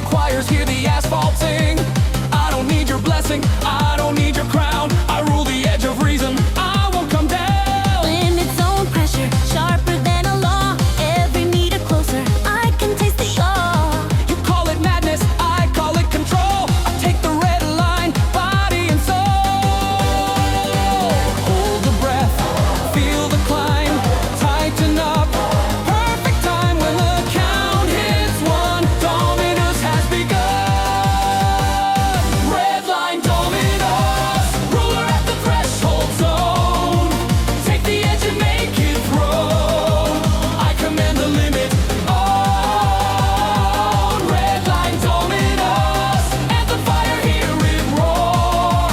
choirs, hear the asphalt sing. I don't need your blessing, I don't need your crown. I rule the edge of reason, I won't come down. Limits own pressure, sharper than a law. Every meter closer, I can taste the awe. You call it madness, I call it control. I take the red line, body and soul. Hold the breath, feel the climb, tighten up. Perfect time when the count hits one. Dominus has begun. Redline Dominus, ruler at the threshold zone. Take the edge and make it throne. I command the limit on. Redline Dominus, anthem fire, hear it roar.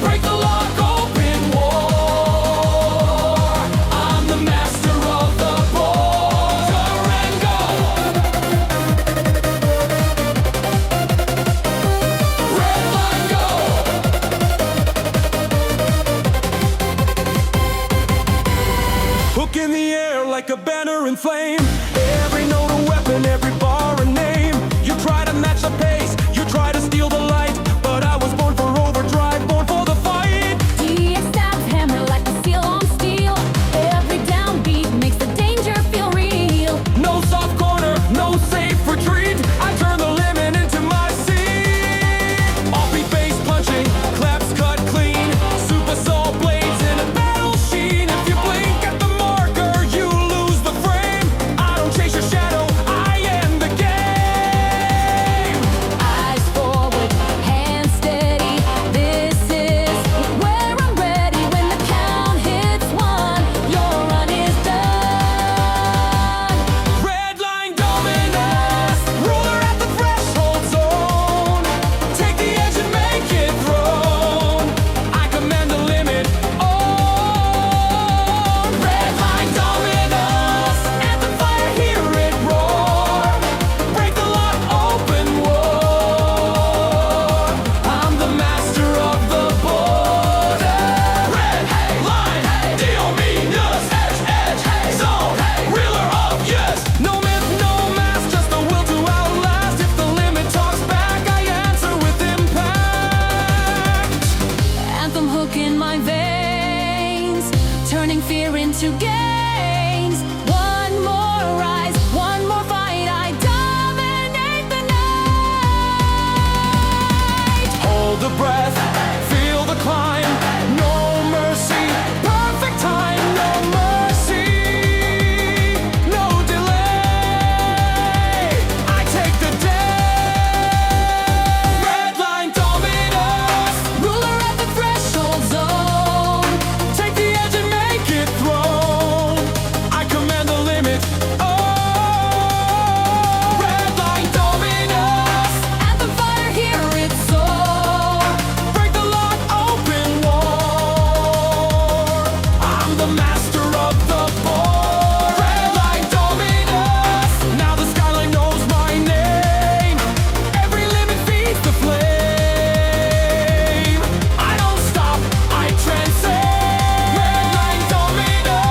Break the lock, open war. I'm the master of the border and go. Redline go. Hook in the air like a banner in flame. Every note a weapon, every bar a name. You try to match the pace, you try to steal the light, but I was born for overdrive, born for the fight. DX stabs hammer like a steel on steel. Every downbeat makes the danger feel real. No soft corner, no safe retreat. I turn the limit into my seat. Offbeat bass punching, claps cut clean. Super saw blades in a battle sheen. If you blink at the marker, you lose the frame. I don't chase your shadow, I end the game. Eyes forward, hands steady. This is where I'm ready. When the count hits one, your run is done. Redline Dominus, ruler at the threshold zone. Take the edge and make it throne. I command the limit on. Redline Dominus, anthem fire, hear it roar. Break the lock, open war. I'm the master of the border. Red, hey, line, hey, Dominus, edge, hey, zone, hey, reeler of yes. No myth, no mask, just the will to outlast. If the limit talks back, I answer with impact. Anthem hook in my veins, turning fear into gains. One more rise, one more fight. I dominate the night. Hold the breath, feel the climb. No mercy, perfect time. No mercy, no delay. I take the day. Redline Dominus, Ruler at the threshold zone. take the edge and make it throne. I command the limit. Oh, Redline Dominus, Anthem fire, hear it soar. break the lock, open war. I'm the master of the board. Redline Dominus, now the Skylane knows my name. Every limit feeds the flame. I don't stop, I transcend. Redline Dominus.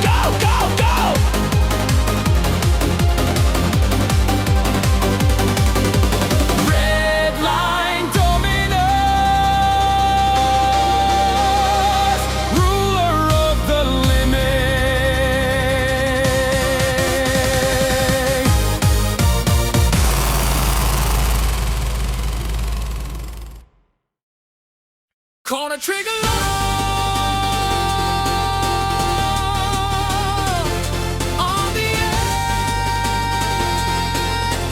Go, go, go! Redline Dominus, ruler of the limit. Corner trigger lock on the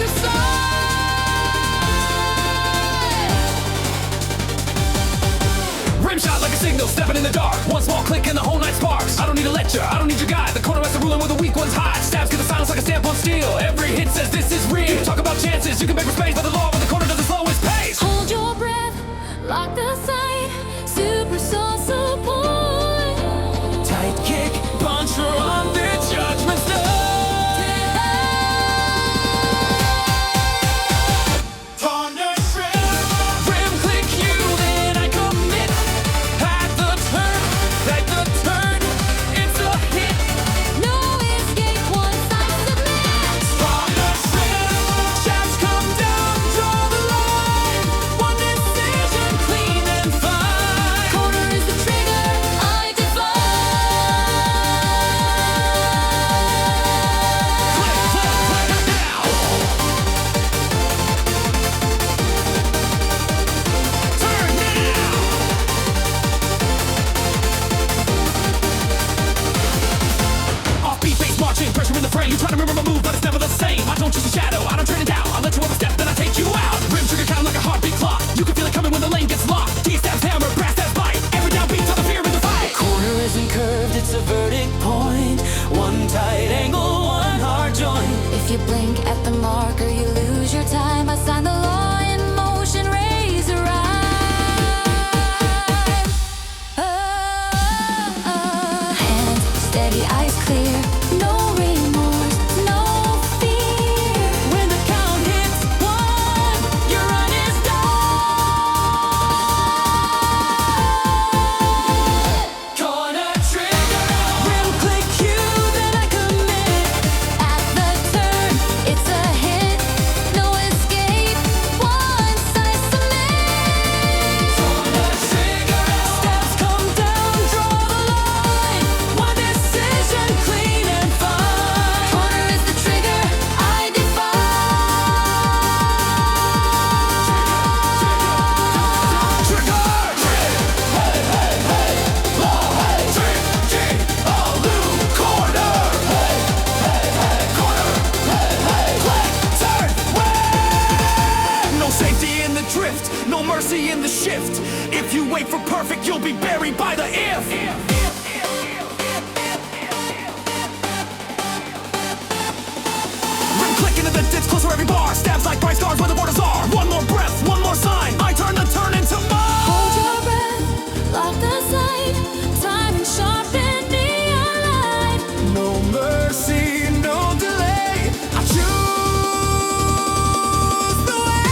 edge side. Rim shot like a signal, stepping in the dark. One small click and the whole night sparks. I don't need a lecture, I don't need your guide. The corner master ruling where the weak ones hide. Stabs get the silence like a stamp on steel. Every hit says this is real. You talk about chances, you can beg for space by the law, but the corner doesn't slow its pace. Hold your breath, lock the sight. Super soul support. Tight kick, puncher on the judgment stone. Rim click you, then I commit. At the turn, like the turn, it's a hit. No escape once I submit. never the same. I don't chase a shadow, I don't turn it down. I let you overstep, then I take you out. Rim trigger count like a heartbeat clock. You can feel it coming when the lane gets locked. D-steps, hammer, brass steps, bite. Every downbeat till the fear in the fight. Corner isn't curved, it's a verdict point. One tight angle, one hard joint. If you blink at the marker, you lose your time. I sign the law in motion, raise a rhyme. Hands steady, eyes clear. No remorse, no fear. When the count hits one, your run is done. Corner trigger, rim click you, then I commit. At the turn, it's a hit. No escape once I submit. Corner trigger, steps come down, draw the line. One decision, clean and fine. Corner is the trigger I defy. Trigger, hey, hey, hey, low, hey, G, loop, corner, hey, hey, hey, corner, hey, hey, click, turn, win. No safety in the drift, no mercy in the shift. If you wait for perfect, you'll be buried by the if. Rim click into the ditch, close for every bar. Stabs like bright stars where the borders are. One more breath, one more sign. I turn the turn into mine. Hold your breath, lock the sight. Time and sharpen neon light. No mercy, no delay. I choose the way.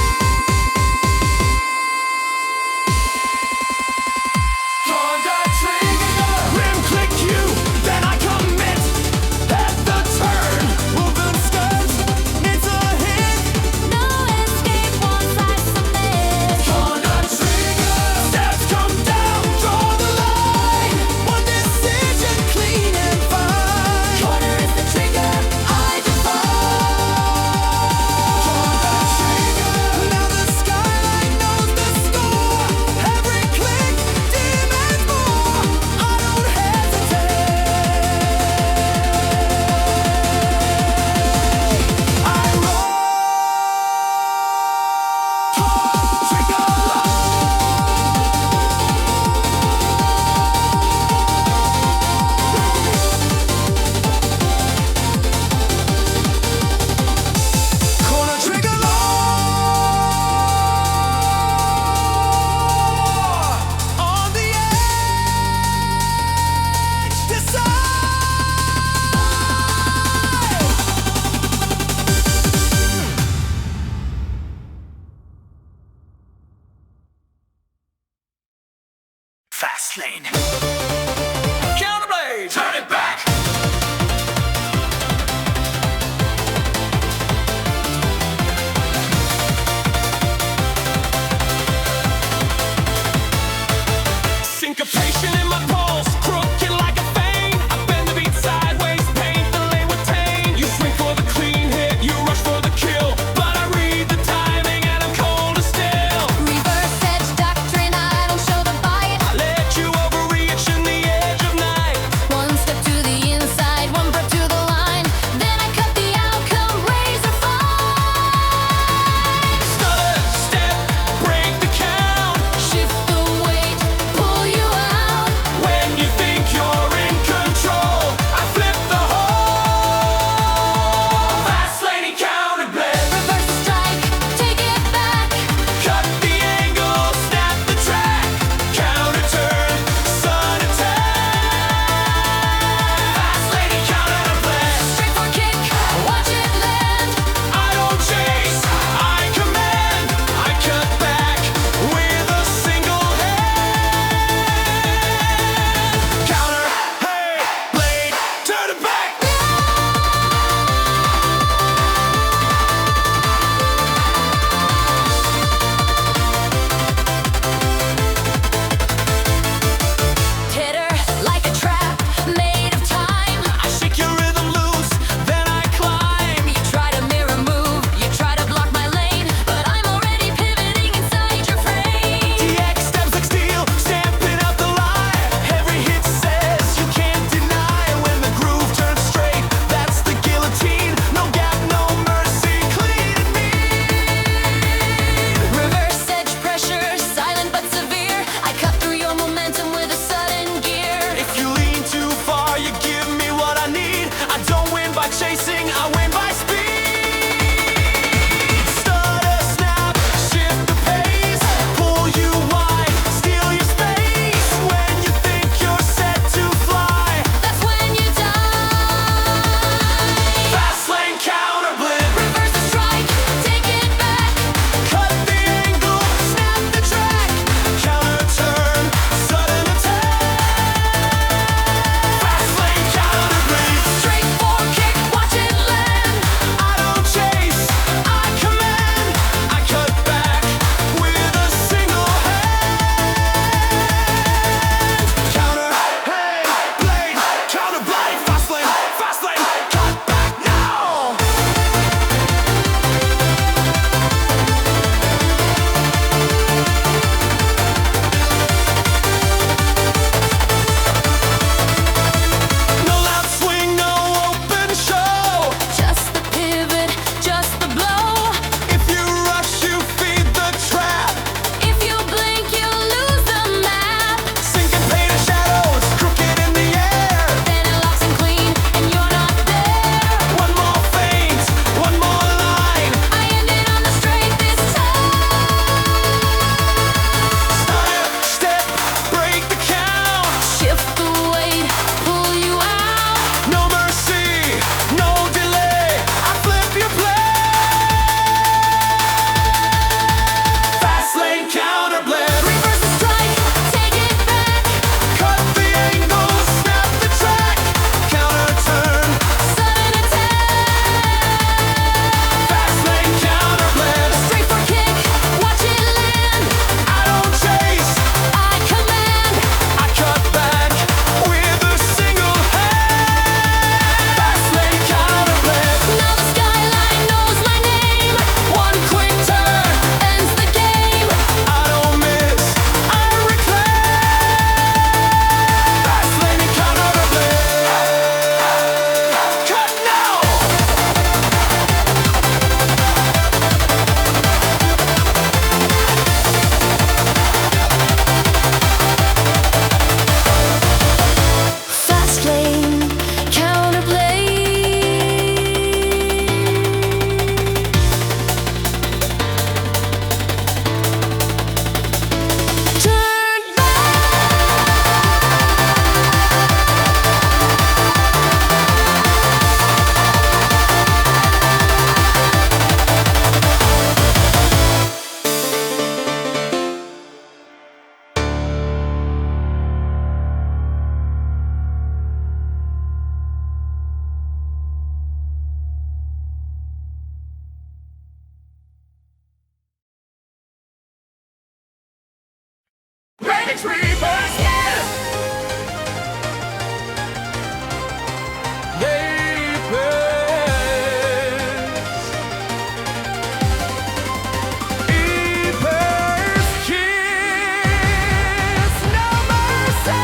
Corner trigger, rim click you, then I commit. At the turn, moving skirts, it's a hit. No escape once I I win by speed. Stutter, snap, shift the pace, pull you wide, steal your space. When you think you're set to fly, That's when you die. Fastlane Counterblade. Reverse the strike, take it back. Cut the angle, snap the track. Counter turn, sudden attack. Fastlane Counterblade. Straight for kick, watch it land. I don't chase, I command. I cut back with a single hand. Counter, hey, blade, counter blade. Fastlane, fastlane, cut back now. No loud swing, no open show. Just the pivot, just the blow. If you rush, you feed the trap. If you blink, you lose the map. Syncopated shadows, crooked in the air. Then it locks and clean, and you're not there. One more feint, one more line. I ended on the straight this time. Stutter, step, break the count. Shift the weight, pull you out. No mercy, no delay. I flip your play. Fastlane Counterblade. Reverse the strike, take it back. Cut the angle, snap the track. Counter turn, Sudden attack. Fastlane Counterblade. Straight for kick, watch it land. I don't chase, I command. I cut back with a single hand. Fastlane Counterblade. Now the skyline knows my name. One quick turn, Ends the game. I don't miss, I reclaim. Fastlane Counterblade. Cut now. Fastlane Counterblade. Turn Remix Reapers, yes! Reapers, kiss, no mercy!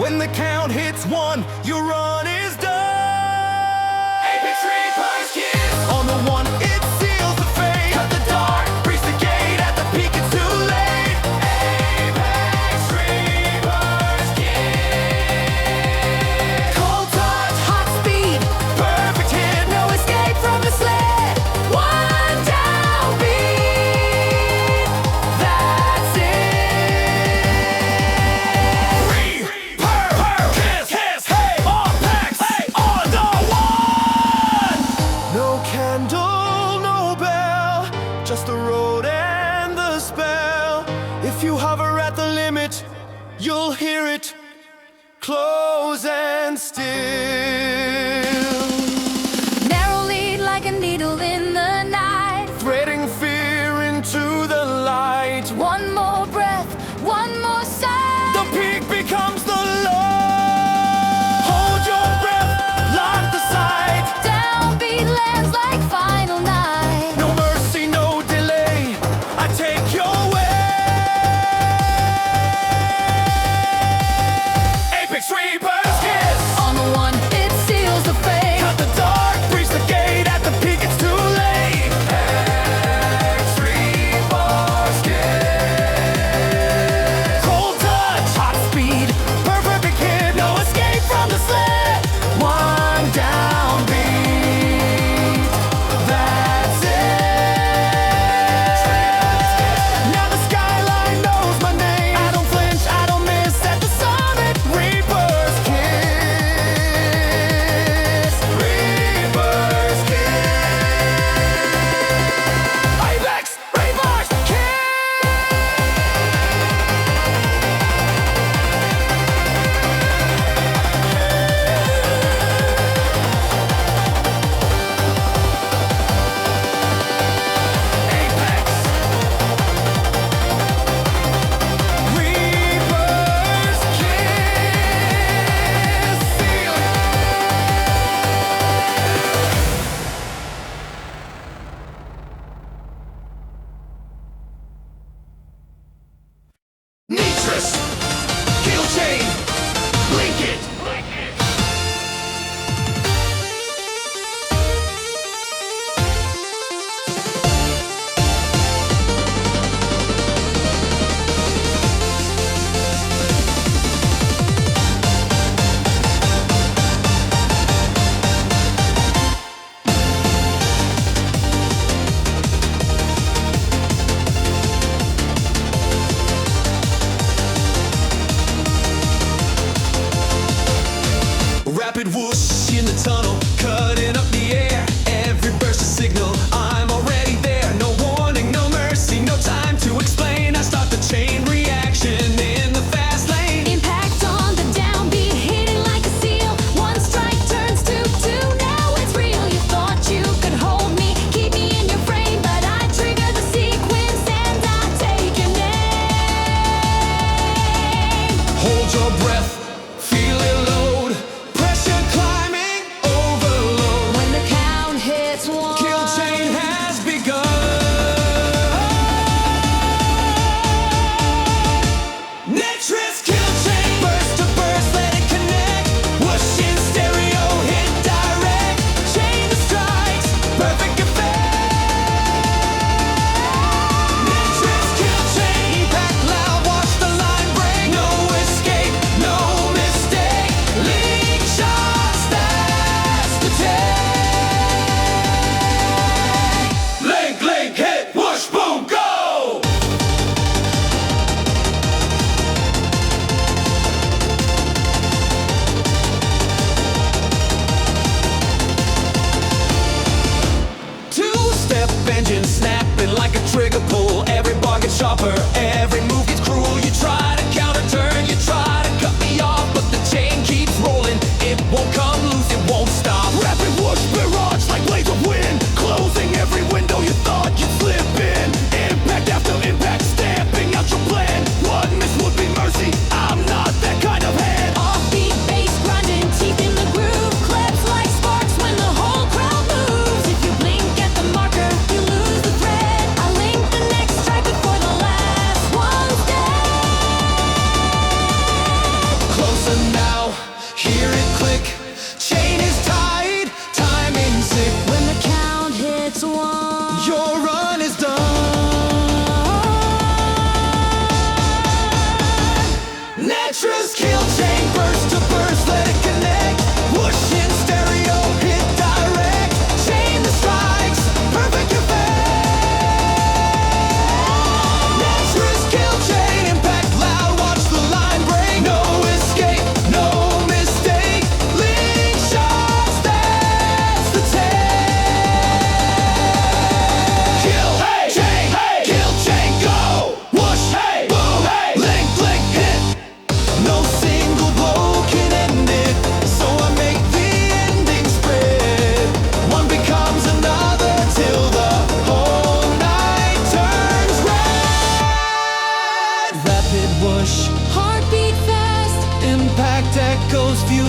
When the count hits one, your run is done. Apex Reaper's kiss. On the one, it seals the fate. Cut the dark, breach the gate. At the peak, it's too late. Apex Reaper's kiss. Cold touch, hot speed, perfect hit. No escape from the sled. One downbeat. That's it. Reaper, kiss, kiss, hey, all packs, hey, on the one. No candle, no bell, just the road and the spell. If you hover at the limit, you'll hear it close and still. Narrow lead like a needle in the night. Threading fear into the light. One more breath, one more sigh. The peak becomes the low. Hold your breath, lock the sight. Downbeat lands like final night. No mercy, no delay. I take your way. Apex Reaper's kiss. On the one, it seals the fate. Cut the dark, breach the gate. At the peak, it's too late. Apex Reaper's kiss. Cold touch, hot speed, perfect hit. No escape from the sled. One downbeat. That's it. Now the skyline knows my name. I don't flinch, I don't miss at the summit. Reaper's kiss. Reaper's kiss. Apex Reaper's kiss. Apex Reaper's kiss. Seal it. Nitrous Killchain. Blink it. Rapid whoosh in the tunnel, cutting up the air. Every burst a signal, I'm already there. No warning, no mercy, no time to explain. I start the chain reaction in the fast lane. Impact on the downbeat, hitting like a seal. One strike turns to two, now it's real. You thought you could hold me, keep me in your frame, but I trigger the sequence and I take your name. Hold your breath, feel it load. Pressure climbing, overload.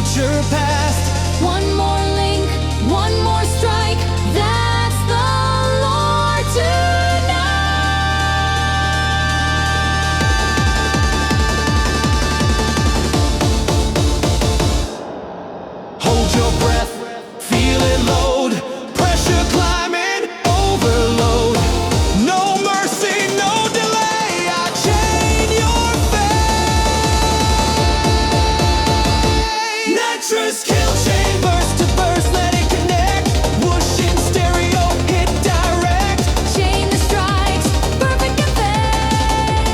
future past. One more link, one more strike. That's the lore tonight. Hold your breath, feel it load. Pressure climbing, overload. No mercy, no delay. I chain your fate. Nitrous Killchain, burst to burst, let it connect. Whoosh in stereo, hit direct. Chain the strikes, perfect effect.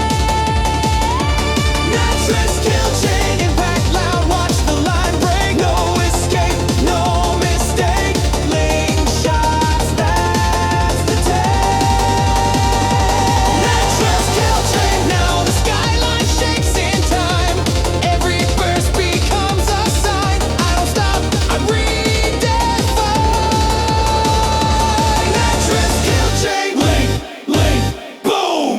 Nitrous Killchain, impact loud, watch the line break. No escape, no mistake. Laying shots, that's the take. Nitrous Killchain, now the skyline shakes in time. Every burst becomes a sign. I don't stop, I redefine. Nitrous Killchain, link, link, boom.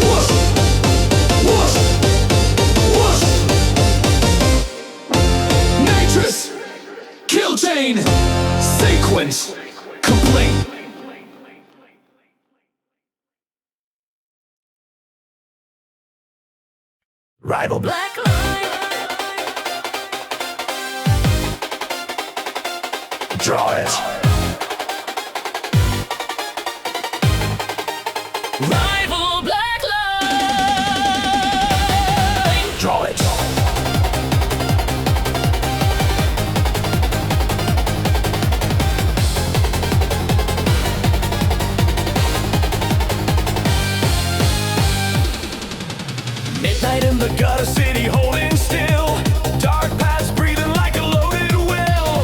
Whoosh, whoosh, whoosh. Nitrous Killchain, sequence complete. Rival Blackline, draw it. rival Blackline. Draw it. Midnight in the gutter city holding still. Dark paths breathing like a loaded will.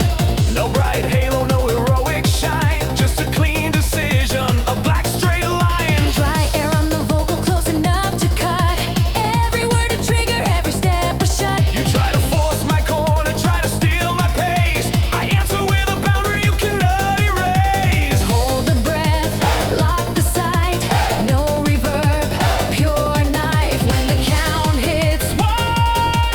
No bright halo, no heroic shine. Just a clean decision, a black straight line. Dry air on the vocal, close enough to cut. Every word a trigger, every step a shot. You try to force my corner, try to steal my pace. I answer with a boundary you cannot erase. Hold the breath, lock the sight. No reverb, pure knife. When the count hits one,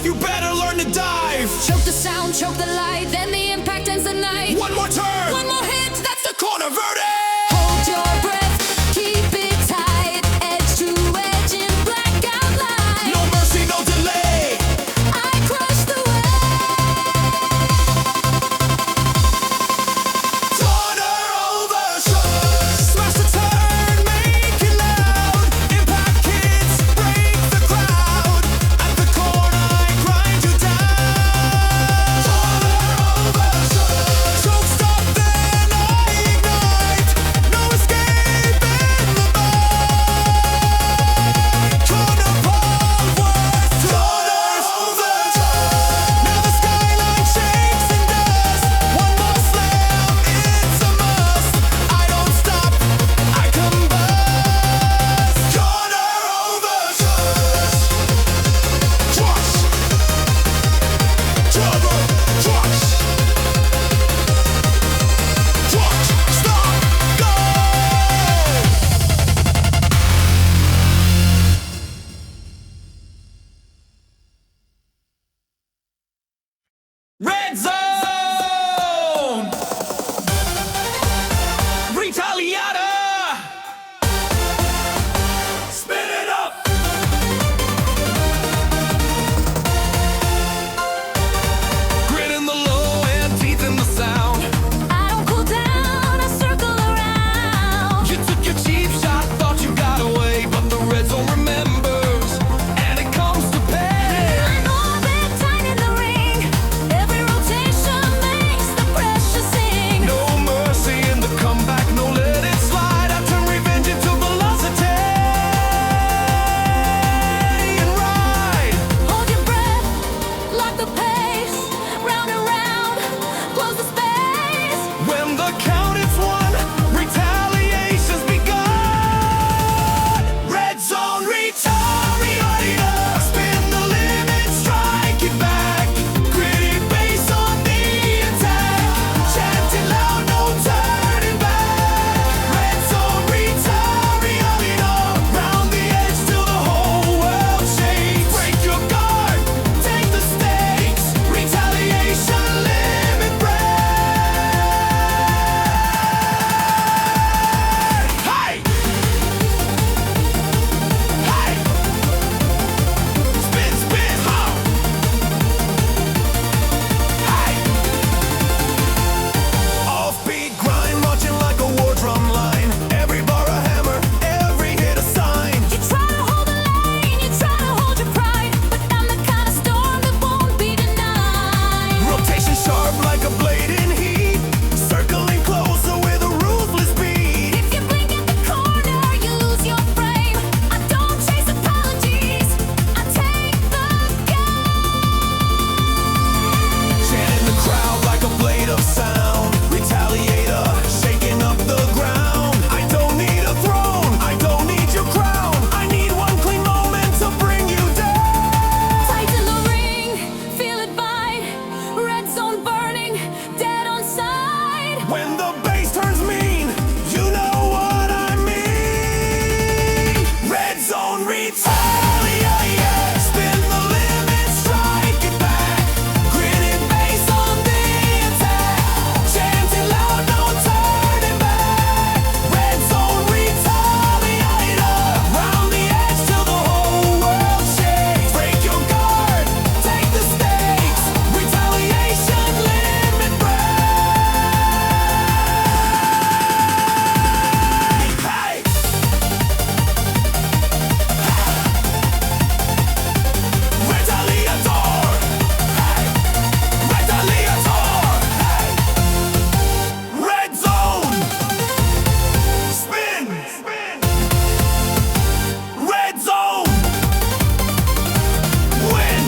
drive, you better learn to dive. Choke the sound, choke the light, then the impact ends the night. One more turn, One more hit, that's the corner verdict. Hold your breath, keep it tight, edge to edge in blackout light. No mercy, no delay. I crush the way. Corner overshoot. Smash the turn, make it loud. Impact hits, break the crowd. At the corner, I grind you down. Corner overshoot. Choke stop, then I ignite. No escape in the bite. Corner pole worth. Corner overshoot. Now the skyline shakes and dust. One more slam, it's a must. I don't stop, I combust. Corner overshoot. Crush. Turbo. Crush. Crush. Stop. Go. Red Zone Retaliator. Spin it up. Grit in the low and teeth in the sound. I don't cool down, I circle around. You took your cheap shot, thought you got away, but the red zone remembers, and it comes to pay. I'm orbit tight in the ring. Every rotation makes the pressure sing. No mercy in the comeback, no let it slide. I turn revenge into velocity and ride. Hold your breath, lock the pace. Round and round, close the space. When the count is one, retaliation's begun. Red zone retaliator. Spin the limit, strike it back. Gritty bass on the attack. Chanting loud, no turning back. Red zone retaliator. Round the edge till the whole world shakes. Break your guard, take the stakes. Retaliation limit break. Hey! Hey! Spin, spin, huh? Hey! Offbeat grind, marching like a war drum line. Every bar a hammer, every hit a sign. You try to hold the lane, you try to hold your pride, but I'm the kind of storm that won't be denied. Rotation sharp like a blade in heat. Circling closer with a ruthless beat. If you blink at the corner, you lose your frame. I don't chase apologies, I take the game. Chanting the crowd like a blade of sound. Retaliator, shaking up the ground. I don't need a throne, I don't need your crown. I need one clean moment to bring you down. Tighten the ring, feel it bite. Red zone burning, dead on sight. When the bass turns mean, you know what I mean. Red zone retaliator. Spin the limit, strike it back. Gritty bass on the attack. Chanting loud, no turning back. Red zone retaliator. Round the edge till the whole world shakes. Break your guard, take the stakes. Retaliation limit break. Hey! Retaliator. Hey! Retaliator. Hey! Red zone. Spin. Red zone. Win.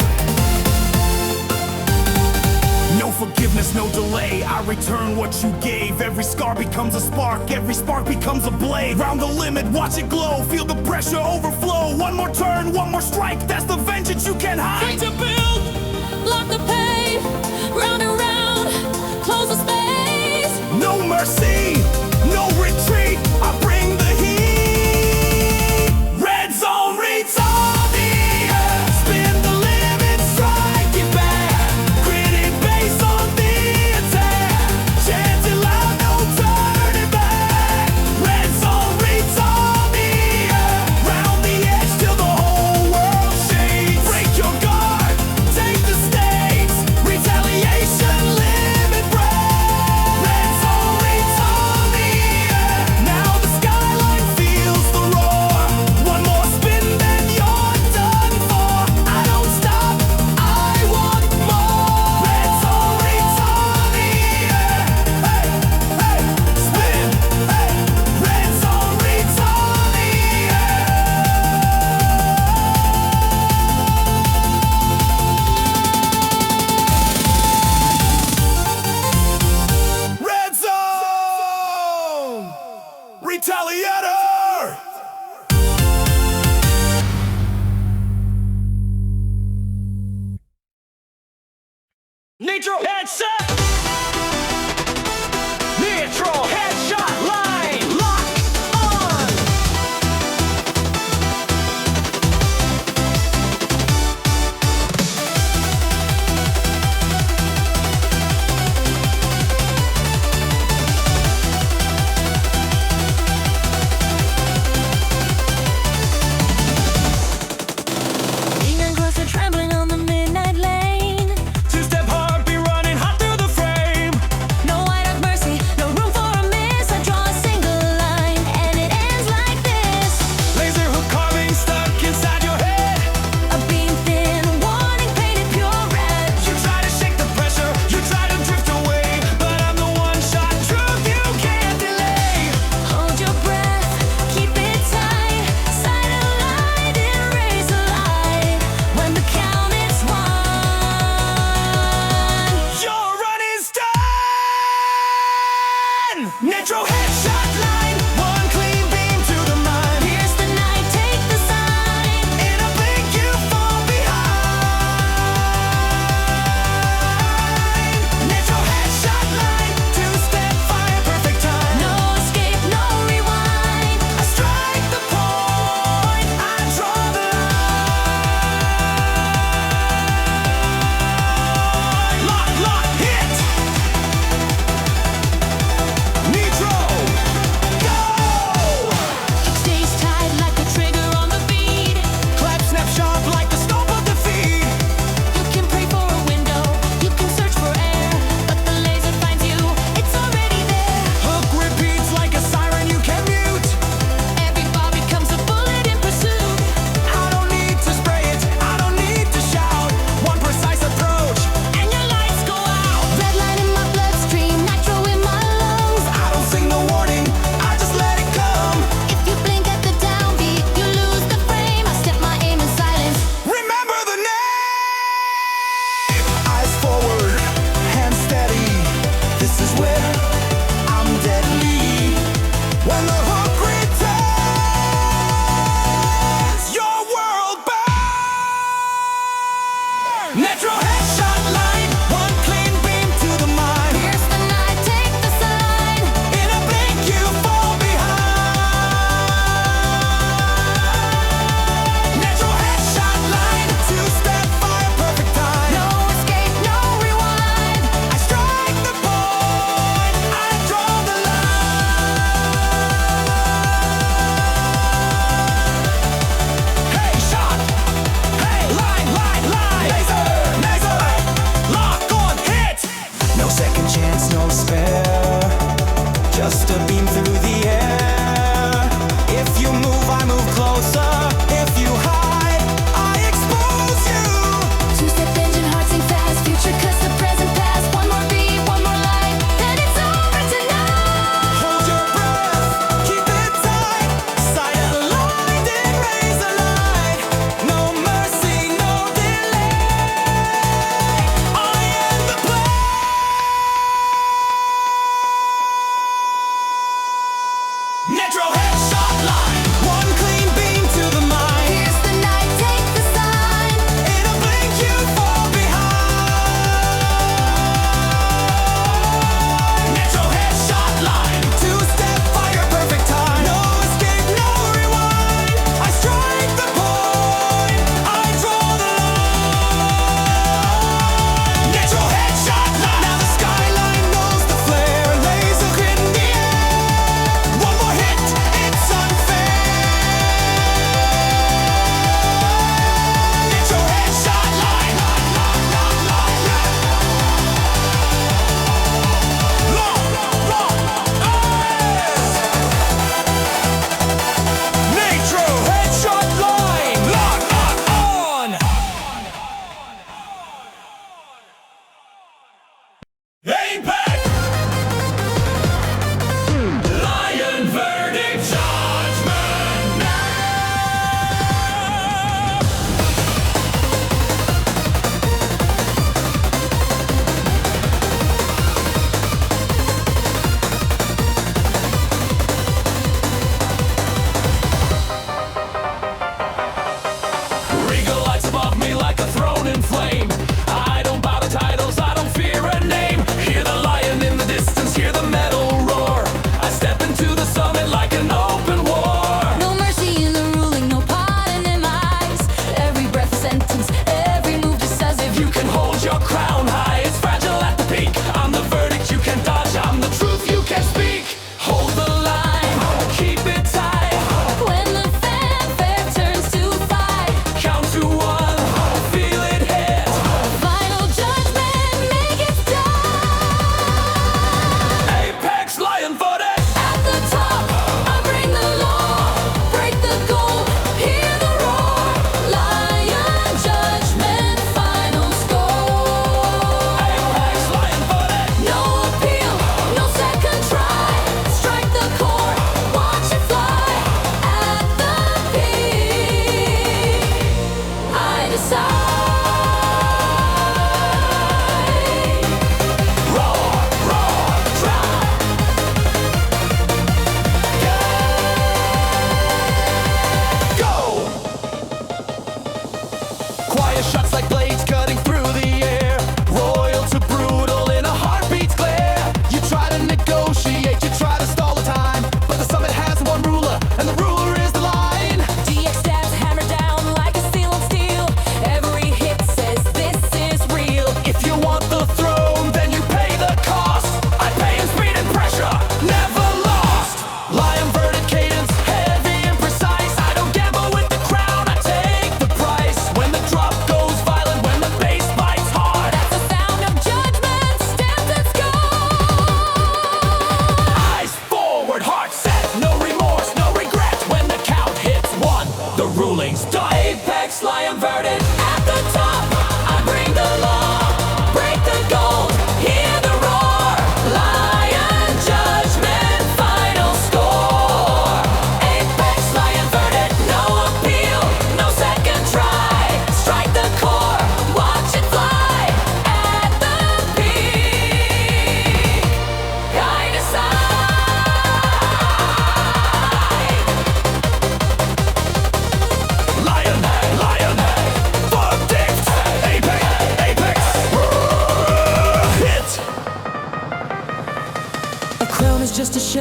No forgiveness, no delay. I return what you gave. Every scar becomes a spark. Every spark becomes a blade. Round the limit, watch it glow. Feel the pressure overflow. One more turn, one more strike. That's the vengeance you can't hide. To build, lock the pain. Round and round, close the space. No mercy, no retreat. I bring the heat. Red zone retaliator. Spin the limit, strike. Retaliator! Nitro headset! Nitro headshot line! Lock on! Being closer, trembling on the midnight lane. Two-step heartbeat running hot through the frame. No white of mercy, no room for a miss. I draw a single line, and it ends like this. Laser hook carving stuck inside your head. A beam thin warning painted pure red. You try to shake the pressure, you try to drift away, but I'm the one-shot truth you can't delay. Hold your breath, keep it tight. Sight a light in razor light. When the count is one. Your run is done! Nitro headshot line, one clean beam to the mind. Pierce the night, take the sign. In a blink you fall behind. Nitro headshot line, two-step fire, perfect time. No escape, no rewind. I strike the point, I draw the line. Lock, lock, hit. Nitro, go. Stays tight like a trigger on the beat. Clap, snap, sharp like the stomp of the feet. You can pray for a window, you can search for air, but the laser finds you, it's already there. Hook repeats like a siren you can mute. Every bar becomes a bullet in pursuit. I don't need to spray it, I don't need to shout. One precise approach, and your lights go out. Red line in my bloodstream, nitro in my lungs. I don't sing the warning, I just let it come. If you blink at the downbeat, you lose the frame. I step my aim in silence. Remember the name. Eyes forward, hands steady. This is where I'm deadly. When the hook returns, your world burns. Nitro headshot line, one clean beam to the mind. Pierce the night, take the sign. In a blink you fall behind. Nitro headshot line, two-step fire, perfect time. No escape, no rewind. I strike the point, I draw the line. Hey, shot. Hey, line, line, line. Laser, laser. Lock on, hit. No second chance, no spare. Just a beam through the air. If you move, I move closer. If you hide, I expose you. Two-step engine, heart sing fast. Future cuts the present past. One more beat, one more light, then it's over tonight. Hold your breath, keep it tight. Sight aligned in razor light. No mercy, no delay. I am the play. Nitro headshot line, one clean beam to the mind. Pierce the night, take the sign. In a blink you fall behind. Nitro headshot line, two-step fire, perfect time. No escape, no rewind. I strike the point, I draw the line. Nitro headshot line. Now the skyline knows the flare. Laser in the air. One more hit, it's unfair.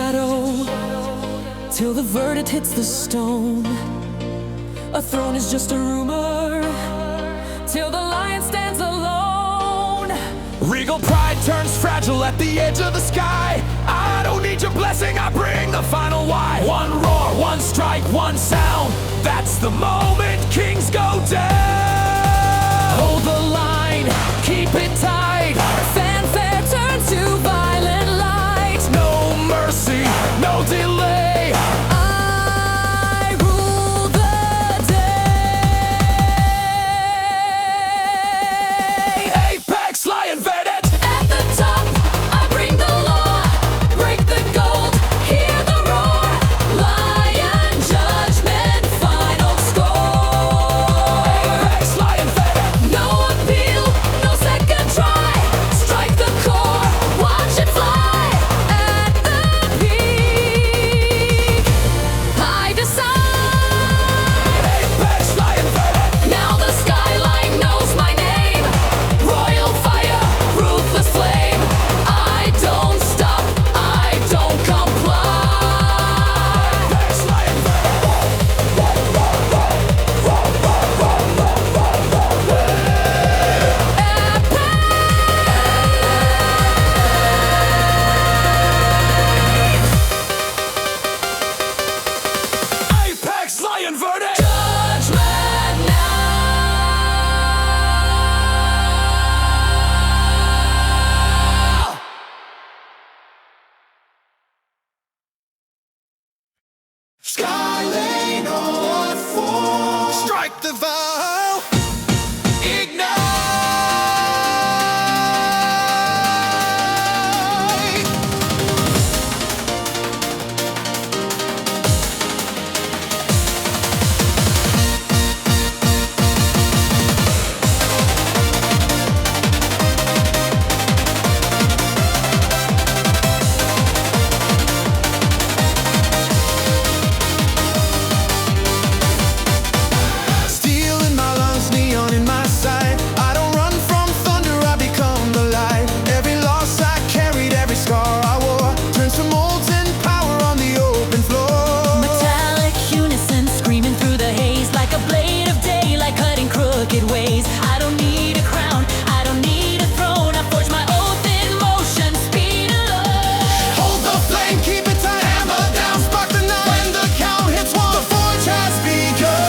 shadow till the verdict hits the stone. A throne is just a rumor till the lion stands alone. Regal pride turns fragile at the edge of the sky. I don't need your blessing, I bring the final why. One roar, one strike, one sound. That's the moment kings go down. Hold the line, keep it tight. Fanfare turn to violent light. No mercy, no delay. I rule the day. Apex Lion Vedette. At the top, I bring the law. Break the gold, hear the roar. Lion judgment, final score. Apex Lion Vedette. No appeal, no second try. Strike the core, watch it fly. At the peak, I decide. Apex Lion Vedette. Now the skyline knows my name. Royal fire, ruthless flame. I don't stop, I don't comply. Apex Lion Apex Lion Verdict. Judgment now. Skylane Oathforge. Strike the vow. Ignite. Steel in my lungs, neon in my sight. I don't run from thunder, I become the light. Every loss I carried, every scar I wore, turns to molds and power on the open floor. Metallic unison screaming through the haze like a blade of daylight cutting crooked ways. I don't need a crown, I don't need a throne. I forge my oath in motion, speed alone. Hold the flame, keep it tight, hammer down, spark the night. When the count hits one, the forge has begun.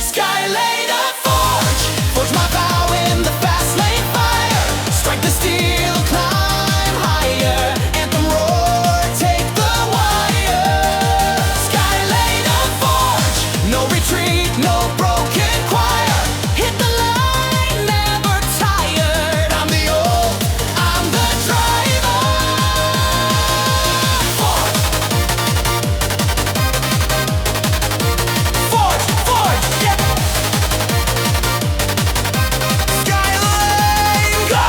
Skylane Oathforge, forge my vow in the Fastlane fire. Strike the steel, climb higher. Anthem roar, take the wire. Skylane Oathforge, no retreat, no broken choir. Hit the line, never tired. I'm the oath, I'm the driver. Forge, forge, yeah. Skylane, go!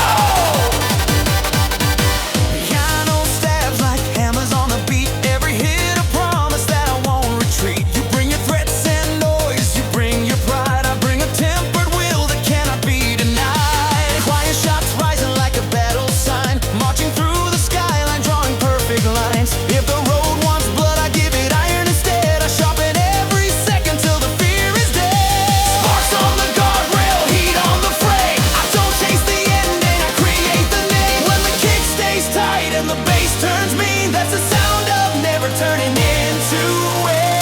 Piano stabs like hammers on the beat. Every hit a promise that I won't retreat. You bring your threats and noise, you bring your pride. I bring a tempered will that cannot be denied. Quiet shots rising like a battle sign, marching through the skyline, drawing perfect lines. If the road wants blood, I give it iron instead. I sharpen every second till the fear is dead. Sparks on the guardrail, heat on the fray. I don't chase the ending, I create the name. When the kick stays tight and the bass turns mean, that's the sound of never turning into wind.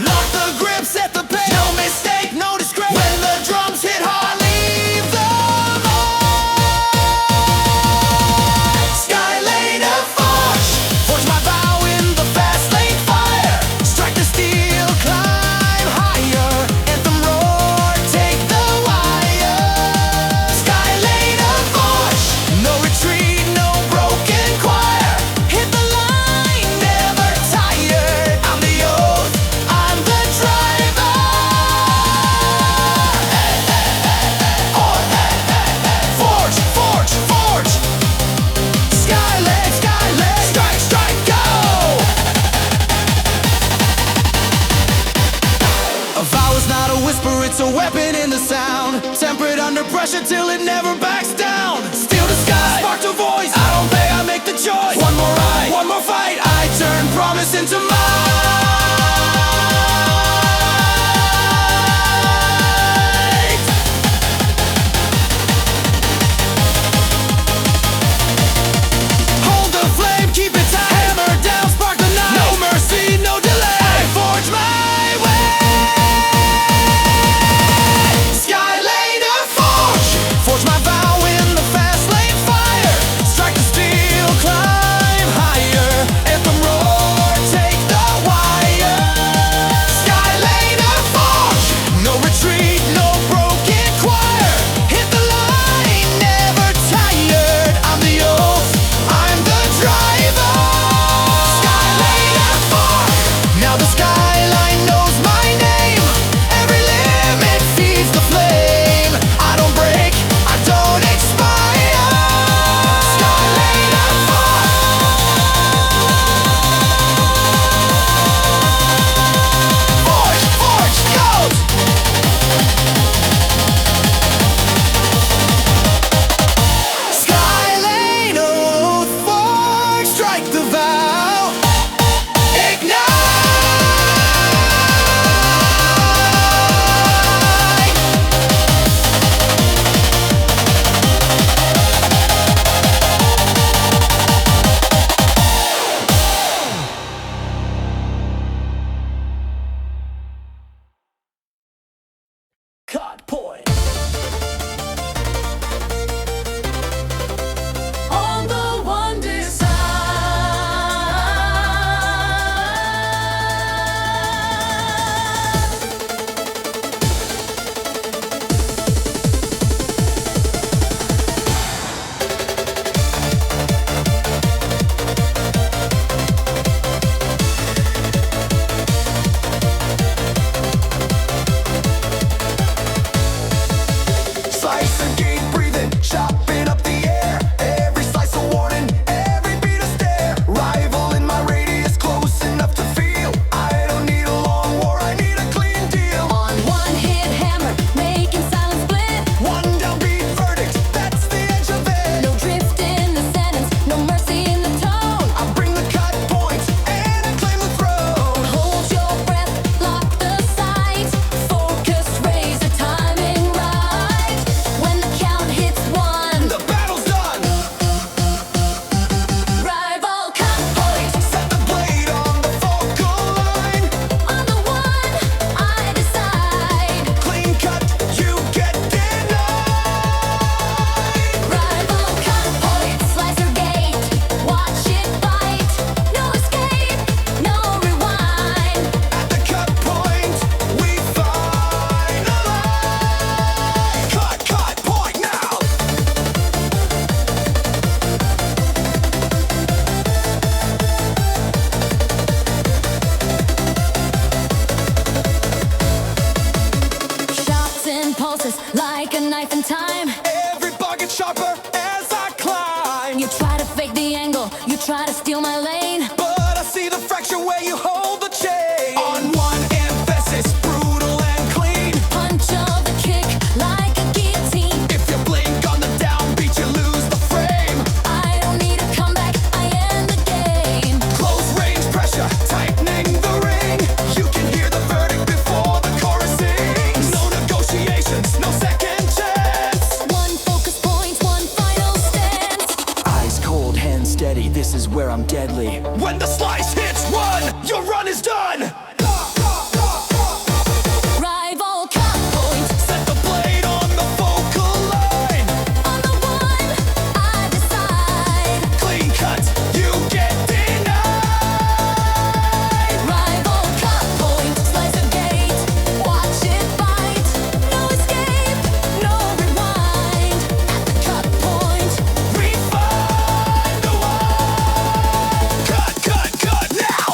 Lock the grip, set the pace. No mistake, no disgrace. When the drums hit hard, leave the mark. Skylane Oathforge, forge my vow in the Fastlane fire. Strike the steel, climb higher. Anthem roar, take the wire. Skylane Oathforge, no retreat, no broken choir. crush it till it never backs down. Steal the sky, spark the voice. I don't beg, I make the choice. One more ride, one more fight. I turn promise into might. Hold the flame, keep it tight. Hammer down, spark the night. No mercy, no delay. I forge my way. Skylane Oathforge, forge my vow in the fast lane fire. Strike the steel, climb higher. Anthem roar, take the wire. Skylane Oathforge, no retreat, no broken choir. Hit the line, never tired. I'm the oath, I'm the driver. Skylane Oathforge, now the skyline knows my name. Every limit feeds the flame. I don't break, I don't expire. Skylane Oathforge, forge, goes. Skylane Oathforge, strike the vow. Ignite. Cutpoint. On the one design. Slice and gate breathing, chopping up the air. Every slice a warning, every beat a stare. Rival in my radius, close enough to feel. I don't need a long war, I need a clean deal. On one hit hammer, making silence split. One downbeat verdict, that's the edge of it. No drift in the sentence, no mercy in the tone. I bring the cut point and I claim the throne. Hold your breath, lock the sight. Focus, raise the timing right. When the count hits one, The battle's done. rival Cutpoint. Set the blade on the focal line. On the one, I decide. Clean cut, you get denied. Rival Cutpoint, slicer gate. Watch it bite. No escape, no rewind. At the cut point, we find a line. Cut point now. Shots and pulses like a knife in time. Every bar gets sharper as I climb. You try to fake the angle, you try to steal my lane. But I see the fracture where you hold the chain. On one emphasis, brutal and clean. Punch of the kick like a guillotine. If you blink on the downbeat, you lose the frame. I don't need a comeback, I end the game. Close range pressure, tightening the ring. You can hear the verdict before the chorus sings. No negotiations, no second chance. One focus point, one final stance. Eyes cold, hands steady, this is where I'm deadly. When the slice hits one, your run is done. Rival Cutpoint. Set the blade on the focal line. On the one, I decide. Clean cut, you get denied. Rival Cutpoint, slicer gate. Watch it bite. No escape, no rewind. At the Cutpoint. We find the one. Cut now.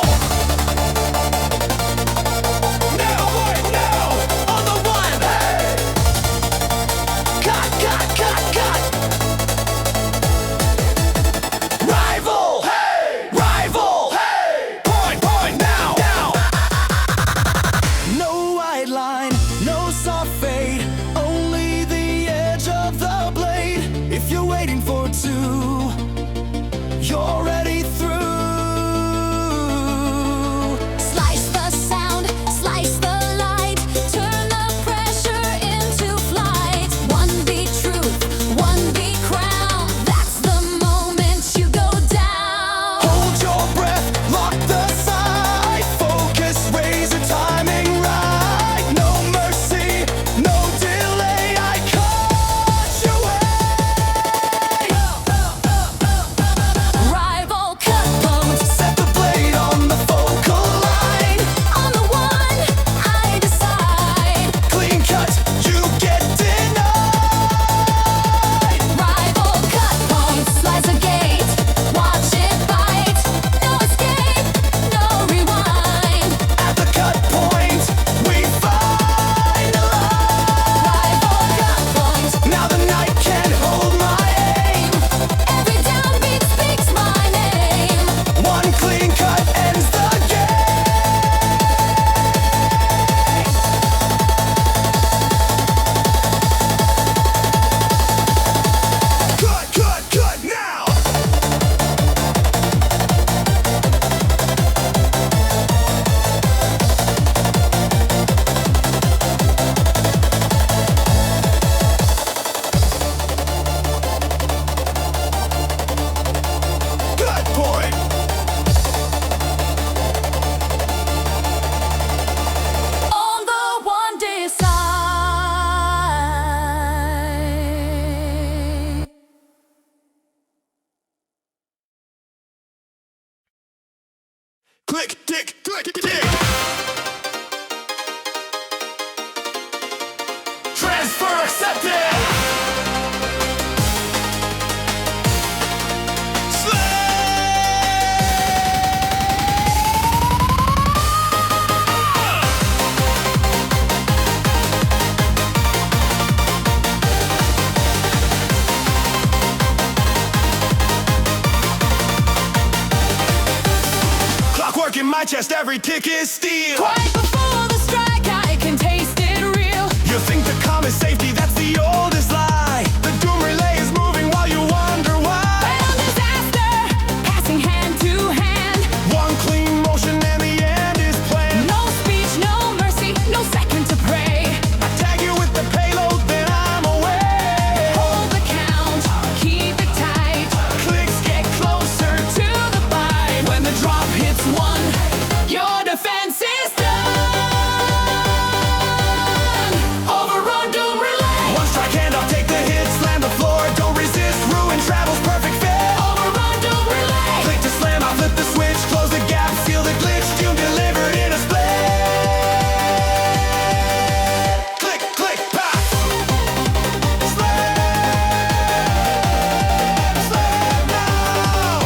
Click, tick, click, tick. Transfer accepted. In my chest, every tick is steel. Right before the strike, I can taste it real. You think the calm is safety, that's the oldest lie. The doom relay is moving while you wonder why. Well, disaster, passing hand to hand. One clean motion and the end is planned. No speech, no mercy, no second to pray. I tag you with the payload, then I'm away. Hold the count, keep it tight. Clicks get closer To the bite. when the drop hits one. Your defense is done. Overrun, doom relay. One strike and I'll take the hit, slam the floor, don't resist, ruin travels, perfect fit. Overrun, doom relay. Click to slam, I flip the switch, close the gap, seal the glitch, doom delivered in a split. Click, click, pass. Slam, slam now.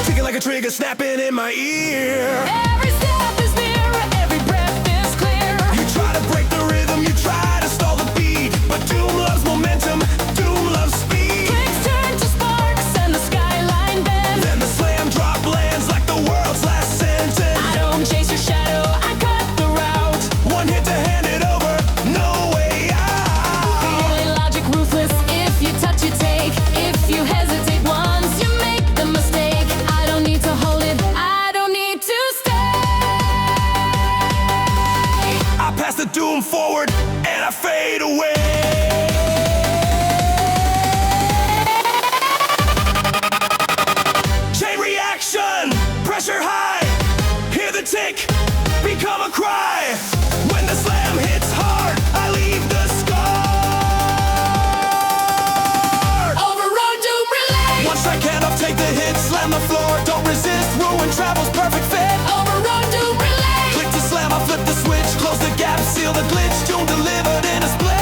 Ticking like a trigger, snapping in my ear. Every step is nearer, every breath is clear. You try to break the rhythm, you try to stall the beat, but doom loves momentum, doom loves speed. Clicks turn to sparks and the skyline bends. Then the slam drop lands like the world's last sentence. I don't chase your shadow, I cut the route. One hit to hand it over, no way out. Feeling logic ruthless, if you touch you take. If you hesitate once, you make the mistake. I don't need to hold it, I don't need to stay. I pass the doom forward and I fade away. Chain reaction, pressure high. Hear the tick, become a cry. When the slam hits hard, I leave the scar. Overrun, doom relay. One strike and I'll take the hit, slam the floor, don't resist, ruin travels, perfect fit. Overrun, doom relay. Click to slam, I flip the switch, close the gap, seal the glitch, doom delivered in a split.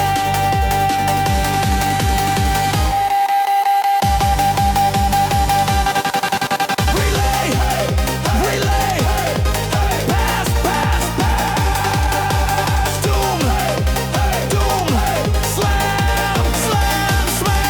Relay, relay, pass, pass, pass. Doom, doom, slam, slam, slam.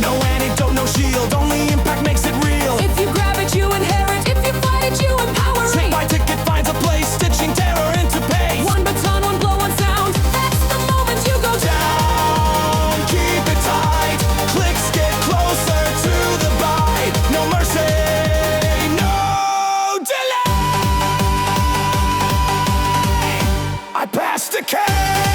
No antidote, no shield, only impact makes it real. If you grab it, you inherit. If you fight it, you empower it. My ticket finds a place, stitching terror into pace. One baton, one blow, one sound. That's the moment you go down. Down, keep it tight. Clicks get closer to the bite. No mercy, no delay. I passed the cage.